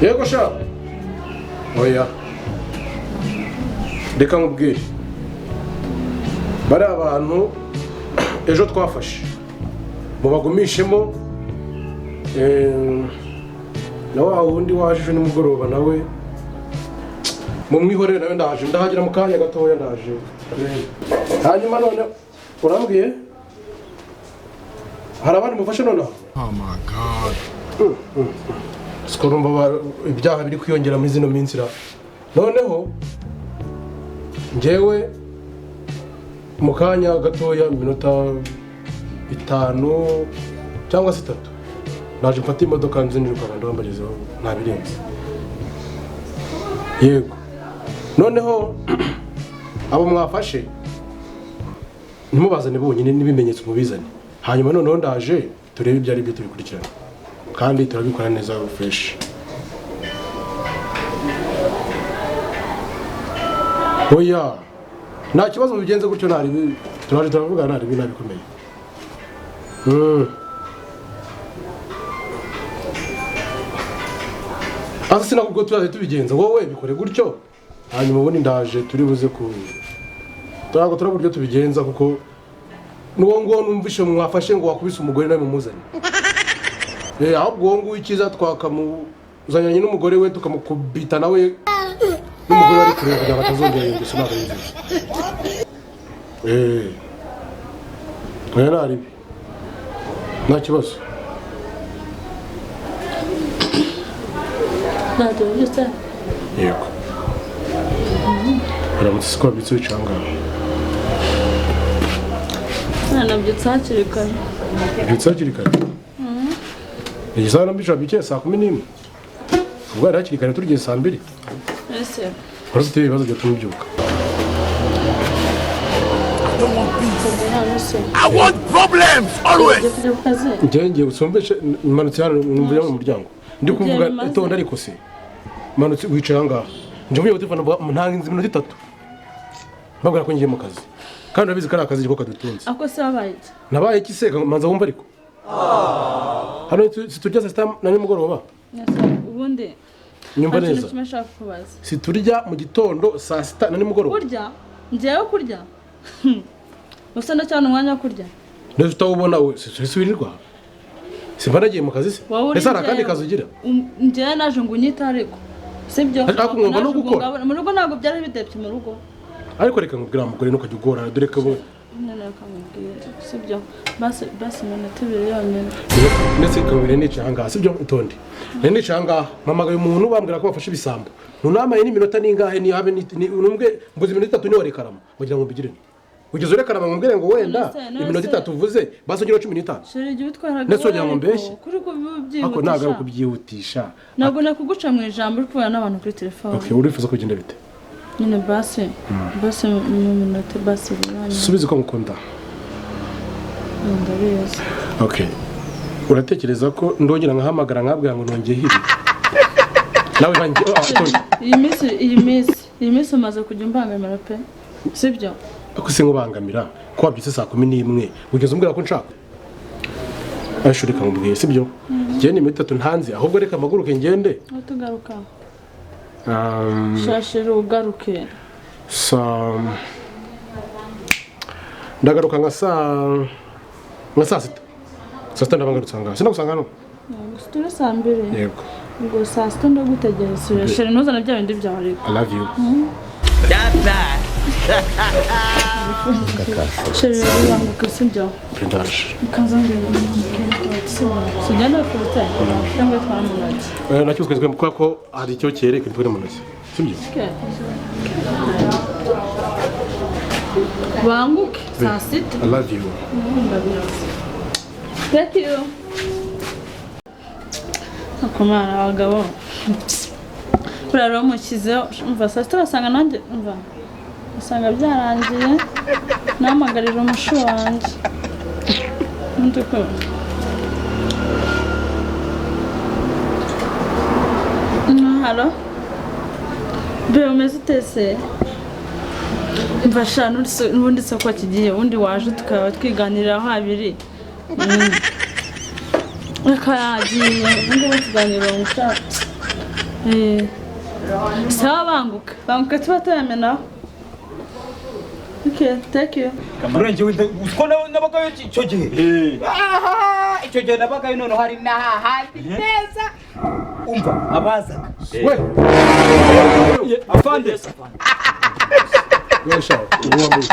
Yego sha. Oya. Reka nkubwire. Bari abantu ejo twafashe. Mubagumishemo na wa wundi waje nimugoroba nawe mumwihorere nawe ndaje ndahagira mu kanya gatoya ndaje. Hanyuma none urambwiye hari abandi mufashe none? Oh my god. Sikorumva ibyaha biri kwiyongera muri zino minsi ra. Noneho njyewe mu kanya gatoya minota 5 cyangwa 6 naje mfata imodoka nzinjira kandi bambagezeho ntabirenze. Yego. Noneho abo mwafashe nimubazane bonyine n'ibimenyetso mubizane. Hanyuma noneho ndaje turebe ibyo ari byo tubikurikirana. Kandi turabikora neza fresh. Oya. Nta kibazo bigenze gutyo ntari turaje turavuga ntari binabikomeye. Asa sinakubwo turaje tubigenza wowe bikore gutyo. Hanyuma ubundi ndaje turi buze ku turago turaburyo tubigenza kuko nuwo ngo numvishe mwafashe ngo wakubise umugore nawe mumuzanye. Ahubwo ngo ikiza twakamuzanyanye n'umugore we tukamukubita nawe n'umugore ari kureba kugira batazongera ingeso ntabwo yinjije. Oya nari nta kibazo. Ntabwo byose. Yego. Uramutse ko bitse cyangwa. Nabyutse hakiri kare. Byutse hakiri kare. Igisa nambisha bike saa 11. Ubwo ari hakiri kare turgiye saa 2. Ese. Urafite ibibazo byo tumubyuka. I want problems always. Ngiye usumbeshe manutse hano numva mu muryango. Ndi kuvuga itonda ariko se. Manutse wicaye ngaha. Nje muye telefone ntanga inzi minota 3. Bagura ko ngiye mu kazi. Kandi urabizi ko ari akazi ko kadutunze. Ako se wabaye. Nabaye kisega manza wumva ariko. Hano siturya saa 6 na nimugoroba. Ubundi nyumva neza. Siturya mu gitondo saa 6 na nimugoroba. Kurya? Ngiye kurya. Usa na cyane umwanya kurya. Nese utawubona we sisubirirwa. Simbaragiye mu kazi se. Ese ara kandi kazi ugira? Ngiye naje ngo unyita ariko. Sibyo. Ariko ngomba no gukora. Mu rugo ntabwo byari bidepye mu rugo. Ariko reka nkubwira umugore nuko ajya ugorana dore ko none akamubwira sibyo basi none tubire yonyine ndetse kabire ni cyanga sibyo utonde nene cyanga mamagaye umuntu bambwira ko bafashe ibisambo nunamaye n'iminota ningahe ni habe numbwe mbuzi iminota 3 ni wari karama kugira ngo mbigire ugeze ure karama ngubwire ngo wenda iminota 3 uvuze basi ugira 15 shiri igihe utwaraga ndetse ugira ngo mbeshye kuri kubyihutisha ako nagaruka kubyihutisha ntabwo nakuguca mu ijambo uri kubana n'abantu kuri telefone. Okay urifuza kugenda bite nyine basi mu minota basi biranye subize ko mukunda ndabizi. Okay uratekereza ko ndongera nkahamagara nkabwira ngo nongeye hiri nawe bangiye iyi minsi umaze kujya umbangamira pe sibyo ako se ngubangamira ko wabyitse saa 11 ugeze umbwira ko nshaka ashurika mubwiye sibyo je ni minota 3 ntanzi ahubwo reka maguruke ngende tugaruka shashiro ugaruke ndagaruka nka saa 6 ndabangarutse ngaho sinagusanga hano turi saa 2 yego ngo saa 6 ndagutegereza sheri ntuzana bya bindi byawe ariko I love you sheri wanguka sibyo Prendaje kazangire sijana kurutse cyangwa twaramunaje nacyuzwe ko hari icyo cyereka intore mu ntoki sibyo wanguke saa 6 I love you thank you akomara abagabo kuraro mukizeho umva saa 6 basanga nanjye umva usanga byarangiye namagarira umushu wanjye ntuko halo be umeze utese mfasha n'ubundi se ko kigiye undi waje tukaba twiganirira aho abiri akagiye ngo tuganira umushaka sawa banguka tuba tuyamenaho. Okay, thank you. Kamurenge wenda uko nabagayo icyo gihe. Aha, icyo gihe nabagayo none hari handi neza. Umva abazaga. We. Afande. Yesha, uwambi.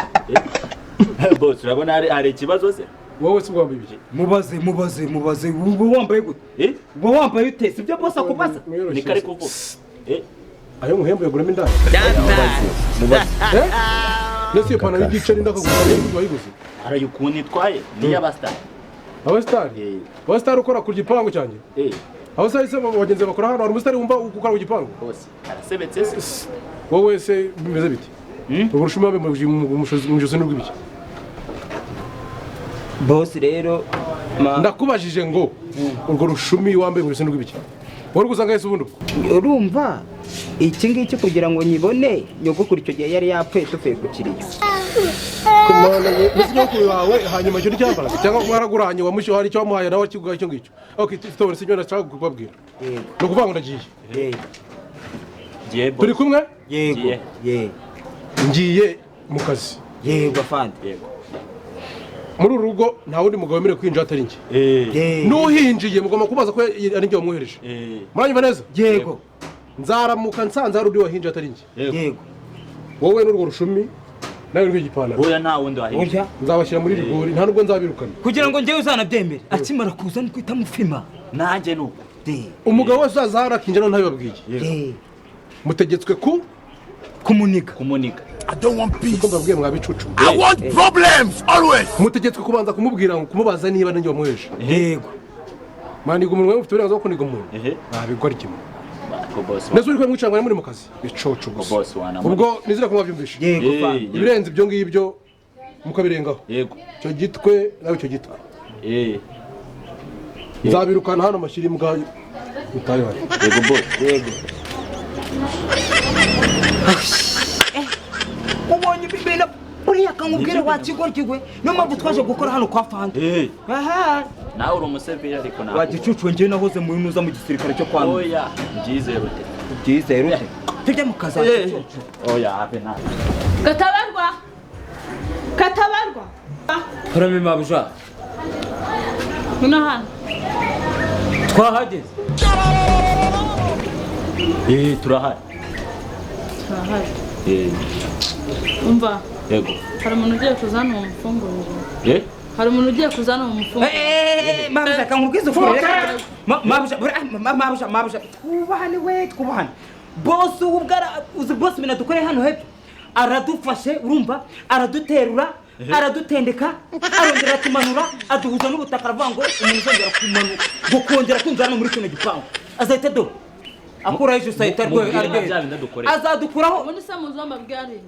Boss, urabona hari ikibazo se? Wowe si uwambi bije. Mubaze. Ubu wambaye gute? Ubu wambaye ute? Sibyo boss akubaza. Ni kare kuvuga. Ayo muhembo yaguramo indani. Nese pana y'igiceri ndakagura wayiguze. Arayukuntu itwaye ni y'abastar. Abastar? Abastar ukora ku gipangu cyanjye. Abastar se bagenze bakora hano hari umustar wumva ukora ku gipangu. Boss, arasebetse se. Wowe se bimeze biti? Uburushumi wabe mu josi n'ubwibiki. Boss rero ndakubajije ngo urwo rushumi wambaye mu josi n'ubwibiki. Wari gusanga yese ubundi. Urumva iki ngiki kugira ngo nyibone nyogokuru icyo gihe yari yapfuye tuvuye ku kiriyo. Kumana n'isoko yawe hanyuma cyo cyambara cyangwa mwaraguranye wamusho hari cyo wamuhaye nawe kiguga cyo ngicyo. Okay, tufite sinyo ndashaka kubabwira. No kuvanga ndagiye. Turi kumwe? Yego. Ngiye mu kazi. Yego afande. Yego. Muri urugo nta wundi mugabo wemerewe kwinjira atari nge. Nuhinjiye mugomba kubaza ko ari nge wamwohereje. Muranyumva neza? Yego. Nzaramuka nsanze ari uri wahinjiye atari nge. Yego. Wowe n'urwo rushumi nawe rw'igipantaro. Oya nta wundi wahinjiye. Nzabashyira muri rigori nta nubwo nzabirukana. Kugira ngo njyewe uzanabyemere akimara kuza ni kwita mufima. Nanjye nuko. Umugabo wese azahara akinjira ntabibabwiye. Mutegetswe kumuniga. I don't want peace. Mbabwiye mwabicucu. I want problems always. Mutegetswe kubanza kumubwira ngo kumubaza niba nanjye wamwohereje. Yego. Maniga umuntu ufite uburenganzira bwo kuniga umuntu. Nabigora kimwe. Nese uri kwemwicangwa muri mu kazi. Bicoco gusa. Ubwo nizira ko mwabyumvishe. Yego. Ibirenze ibyo ngibyo mukabirengaho. Yego. Cyo gitwe nawe cyo gitwe. Nzabirukana hano mashyiri mbwa mutayo hari. Yego boss. Yego. Ubonye bibena buriya kankubwire wakigorigwe no mpamvu twaje gukora hano kwa Fande. Aha. Nawe uri umuseveri ariko nawe. Wagicucu ngiye nahoze mu inuza mu gisirikare cyo kwa. Oya, ngize rute. Byize rute. Tujye mu kazi. Oya, habe na. Katabarwa. Karame mabuja. Hano hano. Twahageze. Turahari. Umva. Yego. Hari umuntu ugiye kuzana mu mufunguriro. Hari umuntu ugiye kuzana mu mufunguriro. Mabuja kankubwize ufure. Mabuja. Twubahane. Boss ubwara uzi boss mina dukore hano hepfo. Aradufashe urumva araduterura aradutendeka arongera tumanura aduhuza n'ubutaka aravango umuntu uzongera kumanu gukongera kwinjira no muri kino gipangu azahita do akura ejo sayita rwe azadukuraho ubundi se muzomba bwari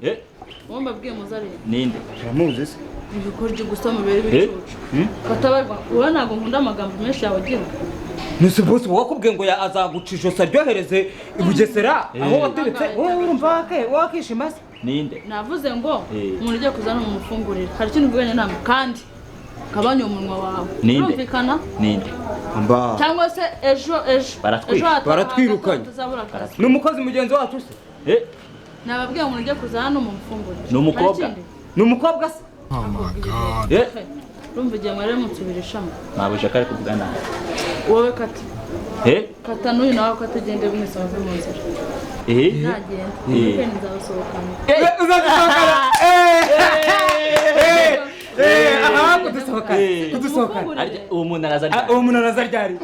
womba bwiye muzari ninde turamuzi se ibikorwa gusa mu bere bicucu Katabarwa uwo nago nkunda amagambo menshi yawe gira Nuse boss wakubwiye ngo azagucisha saryohereze ibugesera aho waturutse wowe urumva wakishima se ninde navuze ngo umuntu ugiye kuzana mu mufunguriro hari ikintu bwene nama kandi kabanye umunwa wawe urumvikana ninde mba cyangwa se ejo baratwirukanye ni umukozi mugenzi wacu se nababwiye umuntu ugiye kuzana mu mufunguriro ni umukobwa se Oh my god. Urumva igihe mwari munsubirishamo ntabwo kari kuvuga nawe wowe kata n'uyu nawe ko atagende mwese bave mu nzira ntagende nzabasohokana aha kudusohokana uwo muntu araza ryari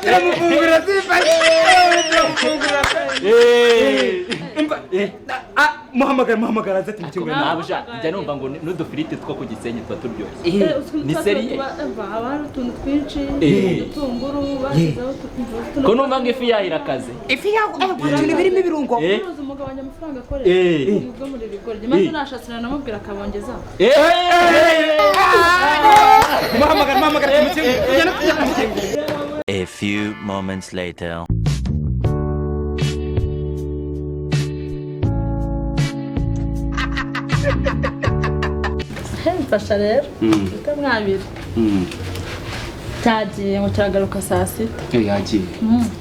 turamufungura muhamagara aza ati mukingure nabusha njya numva ngo n'udufiriti two ku Gisenyi twa turyoshye ni seriye haba hari utuntu twinshi udutunguru bashyizeho ko numva ngo ifi yahira akazi ifi ibintu birimo ibirungo uruzi umugabo wanjye amafaranga akorera ubwo muri rigoryi maze nashatse namubwira akabongeza muhamagara tumukingure A few moments later. Mfasha rero ukamwabira cyagiye ngo cyagaruka saa sita yagiye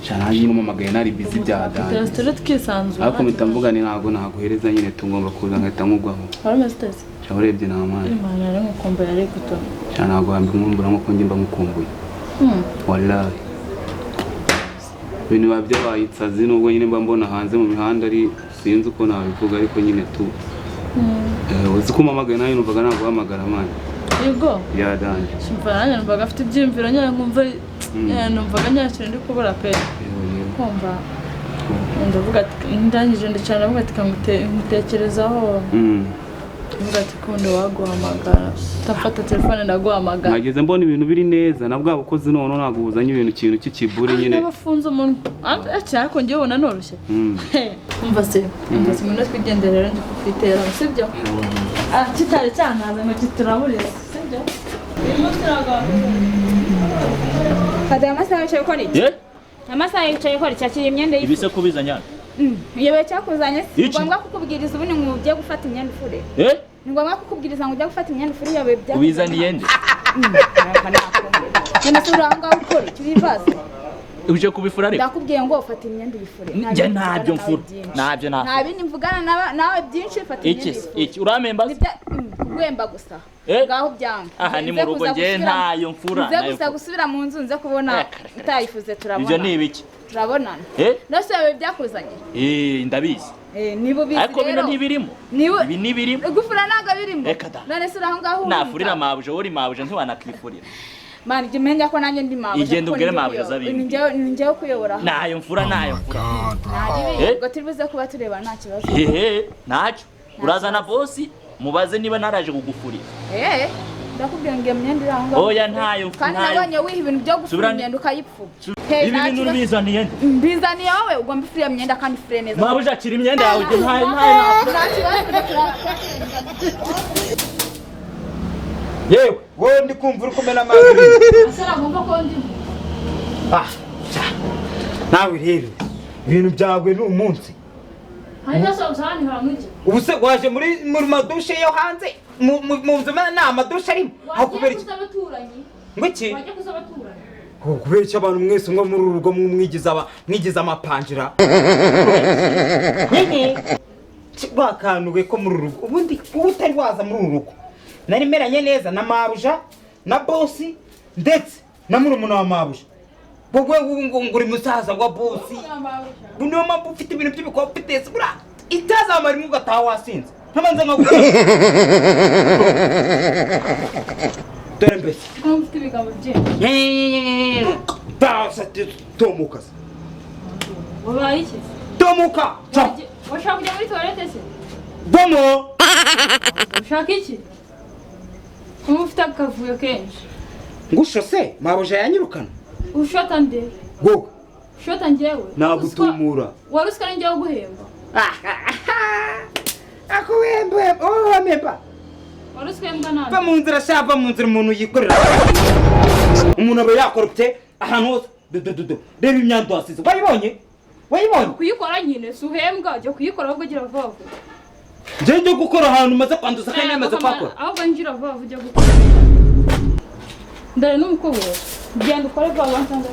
cyane aje n'umamagaye nari busy byadanje turastere twisanzura ariko mpita mvuga ni ntabwo naguhereza nyine tungomba kuza nkahita nkugwaho warameze uteze urebye nta mwana imana yari mukumbuye yari gutora cyane ntabwo wambwira nkuko njye mba mukumbuye wallahi ibintu biba byabaye insazi nubwo nyine mba mbona hanze mu mihanda ari sinzi uko nabivuga ariko nyine tu uzi ko umamagaye nawe numvaga ntabwo uhamagara mwana yego byadanje simva nanjye numvaga afite ibyiyumviro nyine nkumva numvaga nyakira ndi kubura pe kumva ndavuga ati ndangije ndacana ndavuga ati kamutekerezaho ndavuga ati kundi waguhamagara utafata telefone ndaguhamagara nageze mbona ibintu biri neza na bwa bukozi none ntabwo buzanye ibintu kintu cy'ikiburi nyine abafunze umuntu ariko njye ubona noroshye umva se umuntu twigenderera ndi kufitera sibyo kitari cyantaza ngo kituraburira sibyo Kada amasaha yicaye ukora iki? Amasaha yicaye ukora iki? Akiri imyenda y'ifure. Ibise kubizanya. Yewe cyakuzanye si ngombwa kukubwiriza ubu ni ngo ujye gufata imyenda ifure. Ni ngombwa kukubwiriza ngo ujye gufata imyenda ifure yawe bya. Ubizaniye nde? Nene sura anga ukora iki bibaza. Uje kubifura ariko. Ndakubwiye ngo ufata imyenda ifure. Njye ntabyo mfura. Ntabyo nta. Nta bindi mvugana nawe byinshi fata imyenda ifure. Iki uramemba? Kugwemba gusa. Ngaho byanga. Aha ni mu rugo njye ntayo mfura. Nze gusa gusubira mu nzu nze kubona utayifuze turabona. Ibyo ni ibiki? Turabonana. Nose yawe byakuzanye? Ndabizi. Nibo bizi ariko bino ntibirimo. Ibi nibirimo. Gufura naga birimo. None sura aho ngaho. Nafurira mabuje wori mabuje ntiwanakifurira. Mani jimenya ko nanjye ndi mabuje. Igenda ubwire mabuje zabibi. Ninjye kuyobora. Nayo mfura nayo. Ngo turibuze kuba tureba nta kibazo. Ntacyo. Urazana bosi mubaze niba naraje kugufurira. Ndakubwiye ngo imyenda iri aho ngaho. Oya ntayo. Kandi nabonye wiha ibintu byo gufura imyenda ukayipfu. Ibi bintu ubizaniye nde? Mbizaniye wowe ugomba ifure imyenda kandi ifure neza. Mabuje akira imyenda yawe ntayo yewe wowe ndi kumva uri kumena amazi asara ngomba ko ndi nawe rero ibintu byawe ni umunsi hanyuma so usani haramuje ubu se waje muri madushe yo hanze mu nzu na amadushe arimo aho kubera iki ngo iki waje kuzabaturanye kubera iki abantu mwese ngo muri urugo mwigiza amapanjira bakanuwe ko muri urugo ubundi utari waza muri urugo nari meranye neza na mabuja na bosi ndetse na murumuna wa mabuja wowe nguri musaza wa bosi niyo mpamvu ufite ibintu by'ibikwa ufite sibura itazamara imwe ugataha wasinze ntamanza nkagukora dore mbese ufite ibigambo byinshi basa tomuka wabaye iki tomuka washaka kujya muri toilette se bomo ushaka iki ufite akavuyo kenshi ngusho se mabuja yanyirukana ushota nde go ushota njyewe nagutumura warusika njyewe guhemba akuwembe wamemba warusika mbwa nani va mu nzira shava mu nzira umuntu yikorera umuntu aba yakorupte ahantu hose reba imyanda wasize wayibonye kuyikora nyine si uhembwa jya kuyikora ahubwo gira vuba vuba njye gukora ahantu umaze kwanduza kandi namaze kwakora ahubwo ngira vuba vuba ujya gukora ndare n'umukobwa genda ukore vuba vuba